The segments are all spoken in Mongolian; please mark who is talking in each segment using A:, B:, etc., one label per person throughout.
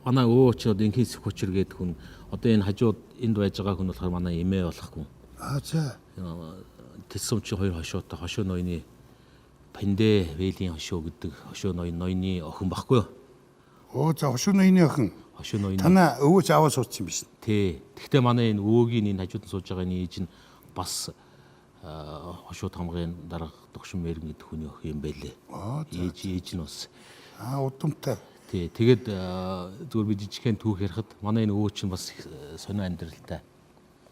A: манай өвөө чи одоо инхий Сүхөчр гэдэг хүн одоо энэ хажууд энд байж байгаа хүн болохоор манай эмээ болох хүн.
B: За.
A: Тэсэм чи хоёр хошуутай хошуу ноёны Пандэ Вэлийн хошуу гэдэг хошуу ноёны охин баггүй юу?
B: За хошуу ноёны охин.
A: Хошуу ноёны.
B: Танаа өвөөч аваа суудсан юм биш.
A: Тий. Гэхдээ манай энэ өвөөгийн энэ хажууд нь сууж байгаа энэ ээж нь бас хошуу тамгын дарга Догшин Мэргэн гэдэг хүний охин юм байлээ. Ээж нь бас.
B: Удамтай.
A: Тий. Тэгээд зөвхөн би жижигхэн түүх ярихад манай энэ өвөө чинь бас сонио амьдралтай.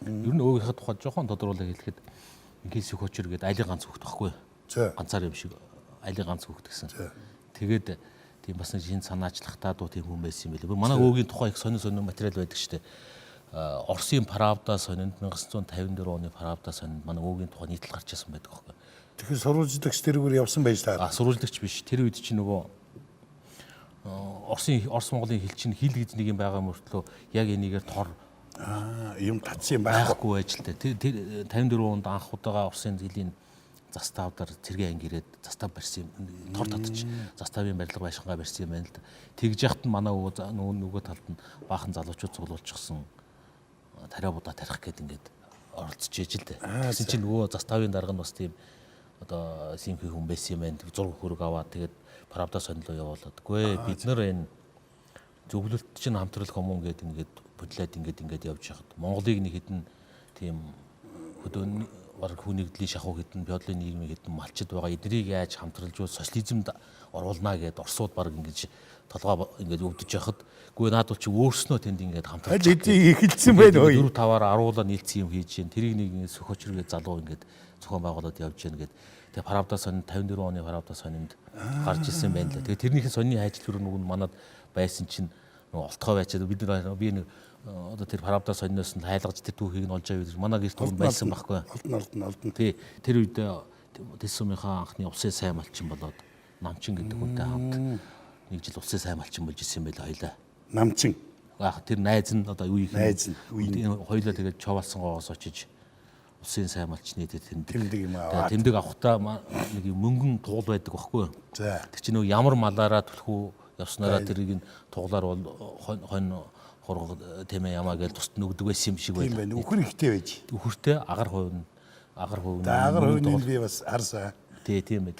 A: Ер нь өвгийнхээ тухай жоохон тодруулаад хэлэхэд инхий Сүхөчр гэдэг айлын ганц хүүхэд байхгүй юу? Ганцаар юм шиг айлын ганц хүүхэд гэсэн. Тэгээд тийм бас нэг шинэ санаачлагтай дуу тийм хүн байсан юм билээ. Манай өвгийн тухай их сонио материал байдаг шүү дээ. Оросын Правда сонинд 1954 оны Правда сонинд манай өвгийн тухай нийтлэл гарч ирсэн байдаг байхгүй юу?
B: Тэгэхээр сурвалжлагч тэрүүгээр явсан байж таа.
A: Сурвалжлагч биш. Тэр үед чинь нөгөө Орос Монголын хэл чинь хил гэж нэг юм байгаа мөртлөө яг энийгээр тор
B: юм татсан юм байхгүй
A: байж л дээ. 54 онд анх удаага Оросын зэлийн заставдар цэргийн анги ирээд застав барьсан юм. Тор татчих. Заставын барилга байшингаа барьсан юм байна л да. Тэгж яхад нь манай нөгөө талд нь баахан залуучууд цуглуулчихсан тариа будаа тарих гээд ингээд оролцож ижил дээ. Тэгсэн чинь нөгөө заставын дарга нь бас тийм одоо симхи хүн байсан юм байна. Зураг хөрөг аваад тэгээд Правда сонилоо явуулаад. Үгүй бид нар энэ зөвлөлт чинь хамтрал коммун гэдэг ингээд бодлоод ингээд явж байхад Монголыг нэг хэдэн тийм хөдөөний бараг хүнэгдлийн шахуу хэдэн биодлын нийгмийн хэдэн малчид байгаа эднийг яаж хамтралж социализмд оруулнаа гэд Оросууд бараг ингэж толгой ингээд өвдөж яхад үгүй наад бол чи өөрснөө тэнд ингээд хамтралж
B: эдийг эхэлсэн байна уу?
A: 4-5-аар аруулаа нийлцсэн юм хийж гин тэрийг нэг Сүхөчргээ залуу ингээд зохион байгуулад явж гин гэд тэгээ Правда сонин 54 оны Правда сонинд гарч ирсэн байна л. Тэгээ тэрнийхэн сонины хайжлал руу нэг манад байсан чинь олтгой байчаад бид нар би нэг одоо тэр Правда сониноос нь хайлгаж тэр түүхийг нь олж авъя гэж манай гэрт хүн байсан байхгүй.
B: Олдон.
A: Тий. Тэр үед Тэсүмийнхаа анхны улсын сайн малчин болоод Намчин гэдэг хүнтэй хамт нэг жил улсын сайн малчин болж ирсэн байлаа хоёлаа.
B: Намчин.
A: Тэр найз нь одоо үеийн
B: найз нь
A: хоёлаа тэгээд Човалсонгоос очиж улсын сайн малчны
B: тэмдэг юм аа.
A: Тэмдэг авахтаа нэг мөнгөн туул байдаг байхгүй юу?
B: За.
A: Тэг чи нөгөө ямар малаараа түлхүү явснараа тэрийг нь туглаар бол хонь хург тэмээ ямаа гэж тусад нөгдөг байсан юм шиг
B: байлаа. Тийм байна. Үхэр ихтэй байж.
A: Үхэртэй агаар хувь нь
B: Агаар хувь нь би бас харсан.
A: Тийм байт.